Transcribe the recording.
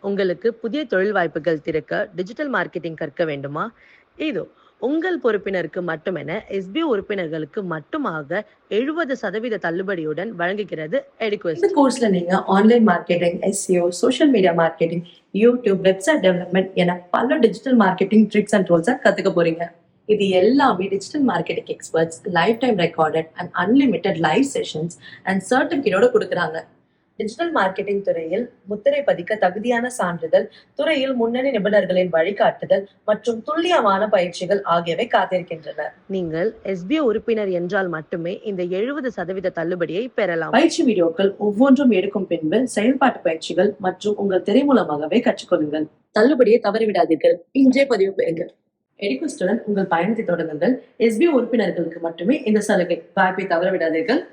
உங்களுக்கு புதிய தொழில் வாய்ப்புகள் திறக்க டிஜிட்டல் மார்க்கெட்டிங் கற்க வேண்டுமா? இதோ உங்கள் பொறுப்பினருக்கு மட்டுமென எஸ்பிஓ உறுப்பினர்களுக்கு மட்டுமாக 70% தள்ளுபடியுடன் வழங்குகிறது இந்த எடுக்வெஸ்ட். கோர்ஸ்ல நீங்க online marketing, SEO, social media marketing, YouTube, website development என பல டிஜிட்டல் மார்க்கெட்டிங் ட்ரிக்ஸ் அண்ட் டூல்ஸை கத்துக்க போறீங்க. இது எல்லாமே digital marketing experts, lifetime recorded and unlimited live sessions and சர்டிபிகேட்டோட கொடுக்குறாங்க. டிஜிட்டல் மார்க்கெட்டிங் துறையில் முத்திரை பதிக்க தகுதியான சான்றிதழ், துறையில் முன்னணி நிபுணர்களின் வழிகாட்டுதல் மற்றும் துல்லியமான பயிற்சிகள் ஆகியவை காத்திருக்கின்றன. நீங்கள் எஸ்பிஓ உறுப்பினர் என்றால் மட்டுமே இந்த 70% தள்ளுபடியை பெறலாம். பயிற்சி வீடியோக்கள் ஒவ்வொன்றும் எடுக்கும் பின்பு செயல்பாட்டு பயிற்சிகள் மற்றும் உங்கள் திரை மூலமாகவே கற்றுக்கொள்ளுங்கள். தள்ளுபடியை தவறவிடாதீர்கள். இன்றே பதிவு பெறுங்கள். எடுக்வெஸ்டுடன் உங்கள் பயணத்தை தொடங்குங்கள். எஸ்பிஓ உறுப்பினர்களுக்கு மட்டுமே இந்த சலுகை. வாய்ப்பை தவறவிடாதீர்கள்.